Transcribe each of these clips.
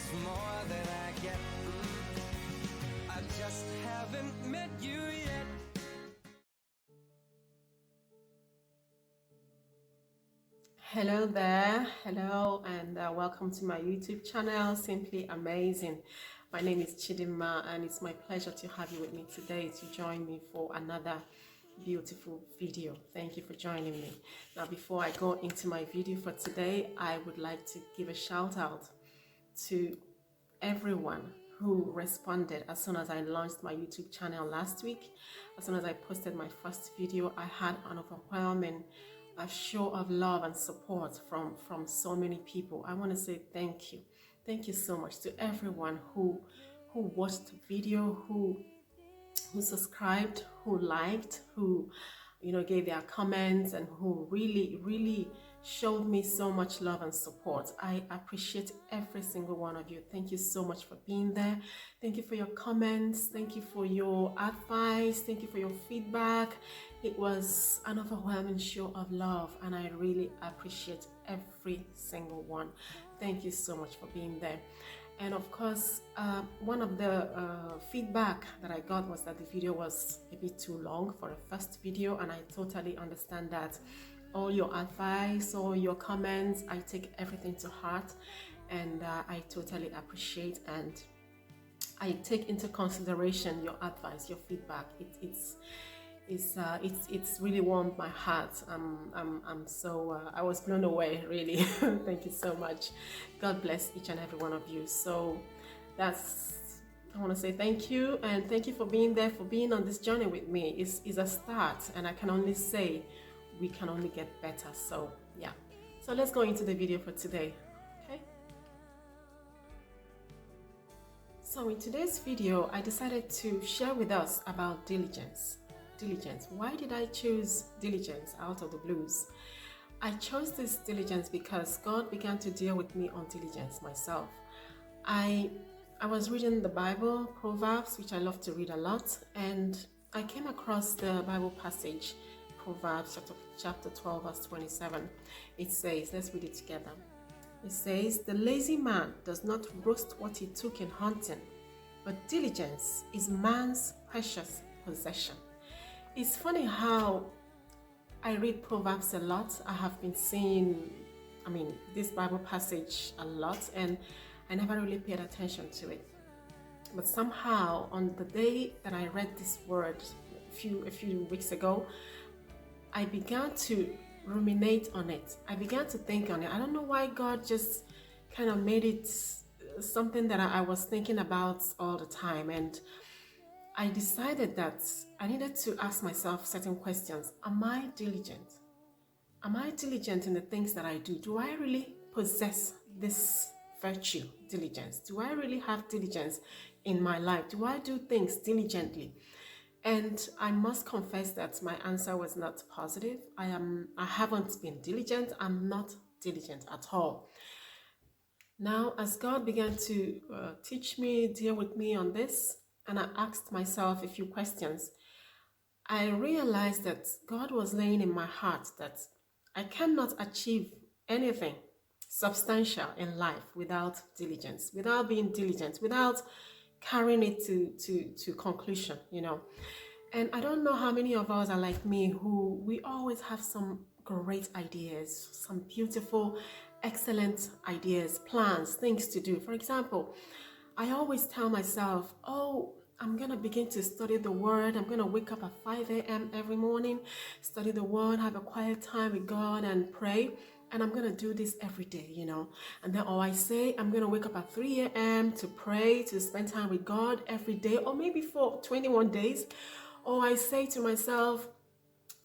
It's more than I get. I just haven't met you yet. Hello there, hello, and welcome to my YouTube channel, Simply Amazing. My name is Chidima, and it's my pleasure to have you with me today to join me for another beautiful video. Thank you for joining me. Now, before I go into my video for today, I would like to give a shout out to everyone who responded as soon as I launched my YouTube channel last week. As soon as I posted my first video, I had an overwhelming show of love and support from so many people. I want to say thank you. Thank you so much to everyone who watched the video, who subscribed, who liked, who gave their comments, and who really showed me so much love and support. I appreciate every single one of you. Thank you so much for being there. Thank you for your comments. Thank you for your advice. Thank you for your feedback. It was an overwhelming show of love, and I really appreciate every single one. Thank you so much for being there. And of course, one of the feedback that I got was that the video was a bit too long for a first video, and I totally understand that. All your advice, all your comments, I take everything to heart, and I totally appreciate, and I take into consideration your advice, your feedback. It's really warmed my heart. I'm so I was blown away, really. Thank you so much. God bless each and every one of you. So I want to say thank you, and thank you for being there, for being on this journey with me. It's a start, and I can only say we can only get better. So yeah, so let's go into the video for today. Okay, so in today's video, I decided to share with us about diligence. Why did I choose diligence out of the blues? I chose this diligence because God began to deal with me on diligence myself. I was reading the Bible, Proverbs, which I love to read a lot, and I came across the Bible passage, Proverbs chapter 12, verse 27. It says, let's read it together. It says, "The lazy man does not roast what he took in hunting, but diligence is man's precious possession." It's funny how I read Proverbs a lot. I have been seeing, this Bible passage a lot, and I never really paid attention to it. But somehow, on the day that I read this word a few weeks ago, I began to ruminate on it. I began to think on it. I don't know why God just kind of made it something that I was thinking about all the time. And I decided that I needed to ask myself certain questions. Am I diligent? Am I diligent in the things that I do? Do I really possess this virtue, diligence? Do I really have diligence in my life? Do I do things diligently? And I must confess that my answer was not positive. I haven't been diligent. I'm not diligent at all. Now, as God began to teach me, deal with me on this, and I asked myself a few questions, I realized that God was laying in my heart that I cannot achieve anything substantial in life without diligence, without being diligent, without carrying it to conclusion, And I don't know how many of us are like me, who we always have some great ideas, some beautiful, excellent ideas, plans, things to do. For example, I always tell myself, oh, I'm going to begin to study the Word. I'm going to wake up at 5 a.m. every morning, study the Word, have a quiet time with God and pray. And I'm going to do this every day, And then, I say I'm going to wake up at 3 a.m. to pray, to spend time with God every day, or maybe for 21 days. Or I say to myself,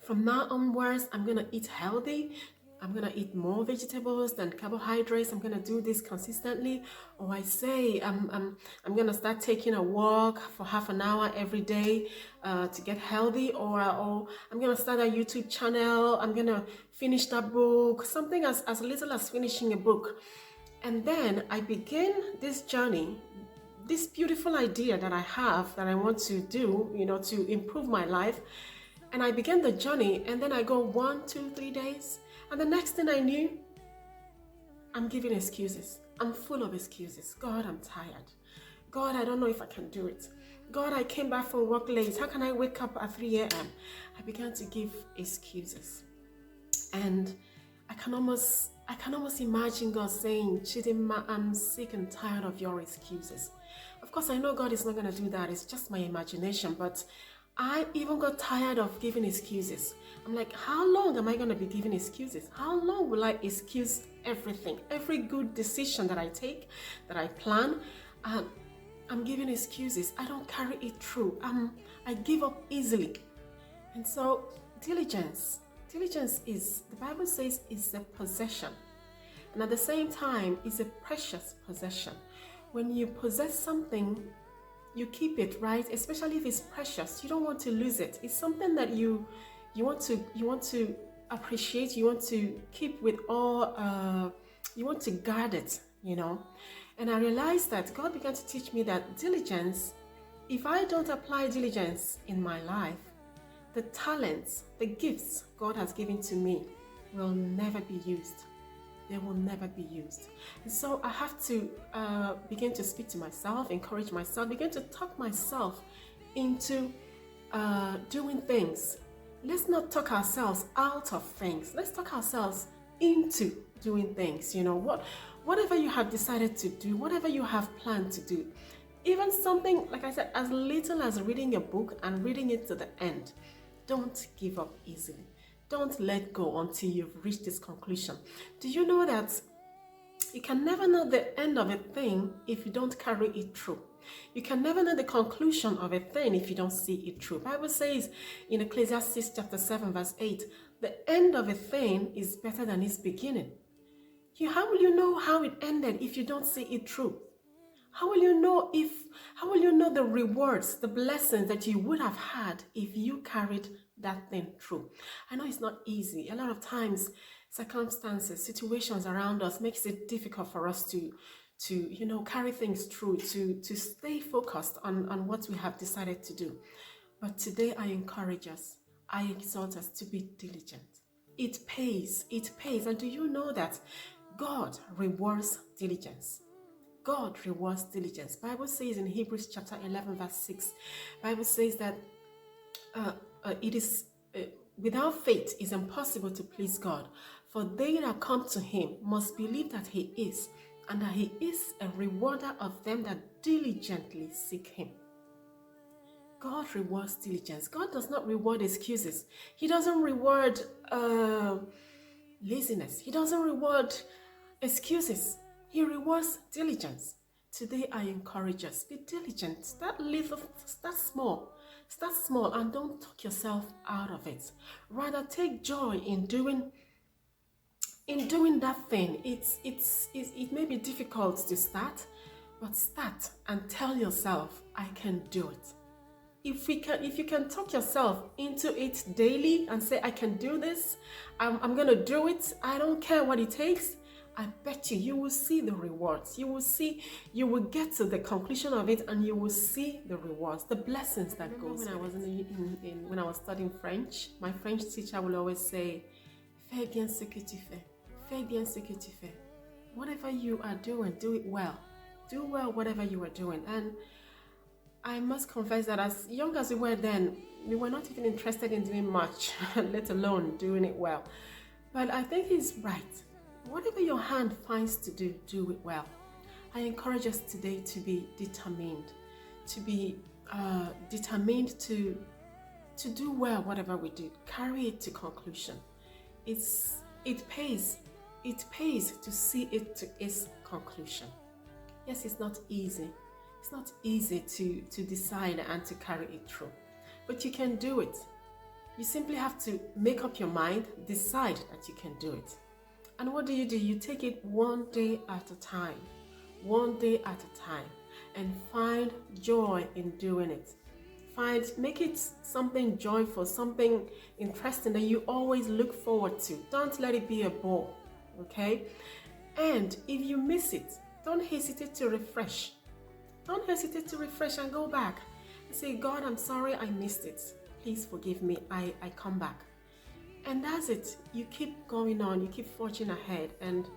from now onwards, I'm going to eat healthy. I'm going to eat more vegetables than carbohydrates. I'm going to do this consistently. Or I say I'm going to start taking a walk for half an hour every day to get healthy. Or I'm going to start a YouTube channel. I'm going to finish that book. Something as little as finishing a book. And then I begin this journey, this beautiful idea that I have that I want to do, to improve my life. And I began the journey, and then I go 1, 2, 3 days. And the next thing I knew, I'm giving excuses. I'm full of excuses. God, I'm tired. God, I don't know if I can do it. God, I came back from work late. How can I wake up at 3 a.m.? I began to give excuses. And I can almost imagine God saying, Chidinma, I'm sick and tired of your excuses. Of course, I know God is not going to do that. It's just my imagination. But I even got tired of giving excuses. I'm like, how long am I going to be giving excuses? How long will I excuse everything? Every good decision that I take, that I plan, I'm giving excuses. I don't carry it through. I give up easily. And so diligence is, the Bible says, is a possession. And at the same time, it's a precious possession. When you possess something, you keep it, right? Especially if it's precious. You don't want to lose it. It's something that you want to appreciate. You want to keep with all. You want to guard it, you know. And I realized that God began to teach me that diligence. If I don't apply diligence in my life, the talents, the gifts God has given to me will never be used. They will never be used. And so I have to begin to speak to myself, encourage myself, begin to talk myself into doing things. Let's not talk ourselves out of things. Let's talk ourselves into doing things. You know, whatever you have decided to do, whatever you have planned to do, even something, like I said, as little as reading a book and reading it to the end. Don't give up easily. Don't let go until you've reached this conclusion. Do you know that you can never know the end of a thing if you don't carry it through? You can never know the conclusion of a thing if you don't see it through. The Bible says in Ecclesiastes chapter 7 verse 8, the end of a thing is better than its beginning. How will you know how it ended if you don't see it through? How will you know the rewards, the blessings that you would have had if you carried that thing through? I know it's not easy. A lot of times, circumstances, situations around us makes it difficult for us to carry things through, to stay focused on what we have decided to do. But today I encourage us, I exhort us to be diligent. It pays. And do you know that God rewards diligence? God rewards diligence. Bible says in Hebrews chapter 11 verse 6, Bible says that it is without faith is impossible to please God. For they that come to him must believe that he is, and that he is a rewarder of them that diligently seek him. God rewards diligence. God does not reward excuses. He doesn't reward laziness. He doesn't reward excuses. He rewards diligence. Today I encourage us, be diligent. Start small, and don't talk yourself out of it. Rather take joy in doing that thing. It may be difficult to start, but start and tell yourself, I can do it. If you can talk yourself into it daily and say, I can do this, I'm gonna do it, I don't care what it takes, I bet you will see the rewards. You will get to the conclusion of it, and you will see the rewards, the blessings that goes. When I was studying French, my French teacher will always say, "Fais bien ce que tu fais. Fais bien ce que tu fais." Whatever you are doing, do it well. Do well whatever you are doing. And I must confess that as young as we were then, we were not even interested in doing much, let alone doing it well. But I think he's right. Whatever your hand finds to do, do it well. I encourage us today to be determined, to do well whatever we do. Carry it to conclusion. It pays to see it to its conclusion. Yes, it's not easy. It's not easy to decide and to carry it through, but you can do it. You simply have to make up your mind, decide that you can do it. And what do? You take it one day at a time, and find joy in doing it. Make it something joyful, something interesting that you always look forward to. Don't let it be a bore, okay? And if you miss it, don't hesitate to refresh. Don't hesitate to refresh and go back and say, God, I'm sorry I missed it. Please forgive me. I come back. And that's it. You keep going on. You keep forging ahead. And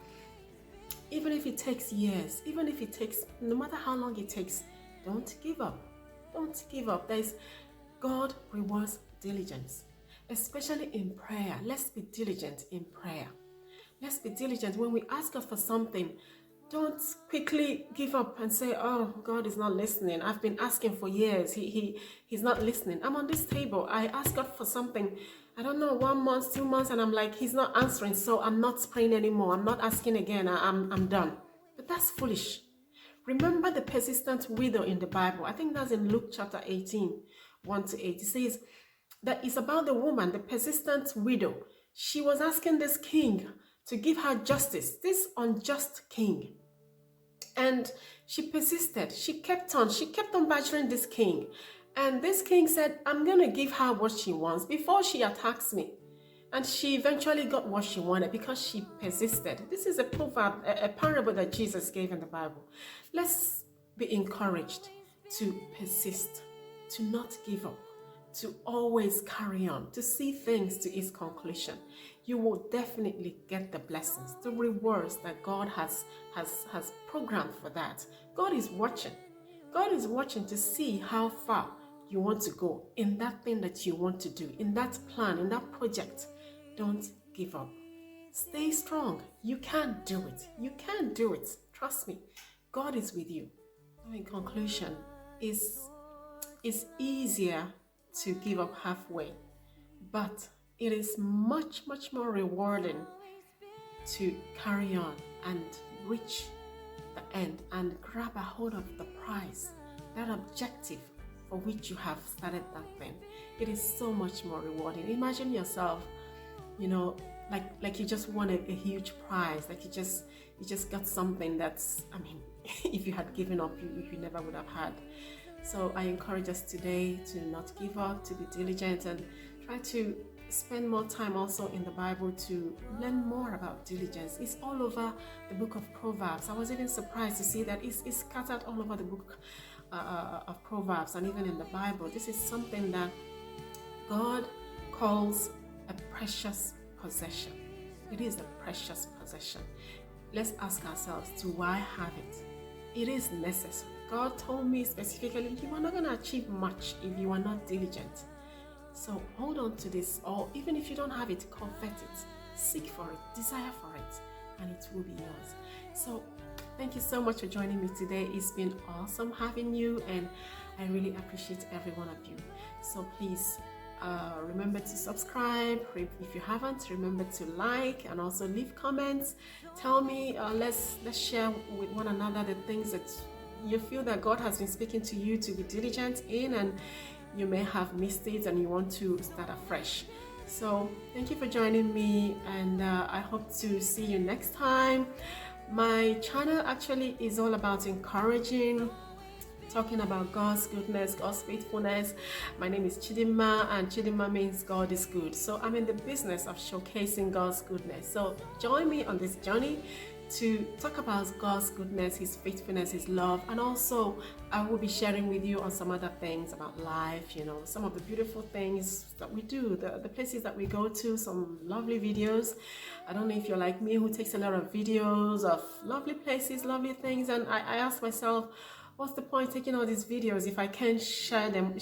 Even if it takes years, even if it takes, no matter how long it takes, don't give up. Don't give up. God rewards diligence, especially in prayer. Let's be diligent in prayer. Let's be diligent when we ask God for something. Don't quickly give up and say, oh, God is not listening. I've been asking for years. He's not listening. I'm on this table. I asked God for something, I don't know, 1 month, 2 months, and I'm like, he's not answering. So I'm not praying anymore. I'm not asking again. I'm done. But that's foolish. Remember the persistent widow in the Bible. I think that's in Luke chapter 18, 1 to 8. It says that it's about the woman, the persistent widow. She was asking this king to give her justice, this unjust king. And she persisted. She kept on badgering this king. And this king said, I'm going to give her what she wants before she attacks me. And she eventually got what she wanted because she persisted. This is a proverb, a parable that Jesus gave in the Bible. Let's be encouraged to persist, to not give up, to always carry on, to see things to its conclusion. You will definitely get the blessings, the rewards that God has programmed for that. God is watching. God is watching to see how far you want to go in that thing that you want to do, in that plan, in that project. Don't give up. Stay strong. You can do it. You can do it. Trust me. God is with you. So in conclusion, it's easier to give up halfway, but it is much, much more rewarding to carry on and reach the end and grab a hold of the prize, that objective for which you have started that thing. It is so much more rewarding. Imagine yourself, like you just won a huge prize, like you just got something that's, if you had given up, you never would have had. So I encourage us today to not give up, to be diligent, and try to spend more time also in the Bible to learn more about diligence. It's all over the book of Proverbs. I was even surprised to see that it's scattered all over the book of Proverbs, and even in the Bible. This is something that God calls a precious possession. It is a precious possession. Let's ask ourselves, do I have it? It is necessary. God told me specifically, you are not going to achieve much if you are not diligent. So hold on to this, or even if you don't have it, covet it, seek for it, desire for it, and it will be yours. So thank you so much for joining me today. It's been awesome having you, and I really appreciate every one of you. So please remember to subscribe. If you haven't, remember to like and also leave comments. Tell me, let's share with one another the things that you feel that God has been speaking to you to be diligent in, and you may have missed it and you want to start afresh. So thank you for joining me, and I hope to see you next time. My channel actually is all about encouraging, talking about God's goodness, God's faithfulness. My name is Chidima, and Chidima means God is good. So I'm in the business of showcasing God's goodness. So join me on this journey to talk about God's goodness, His faithfulness, His love, and also I will be sharing with you on some other things about life, some of the beautiful things that we do, the places that we go to, some lovely videos. I don't know if you're like me who takes a lot of videos of lovely places, lovely things, and I ask myself, what's the point taking all these videos if I can't share them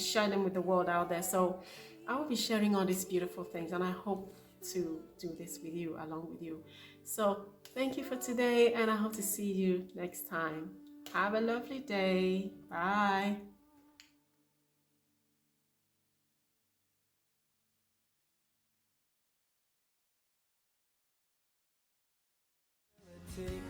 with the world out there? So I will be sharing all these beautiful things, and I hope to do this with you, along with you. So thank you for today, and I hope to see you next time. Have a lovely day. Bye. Take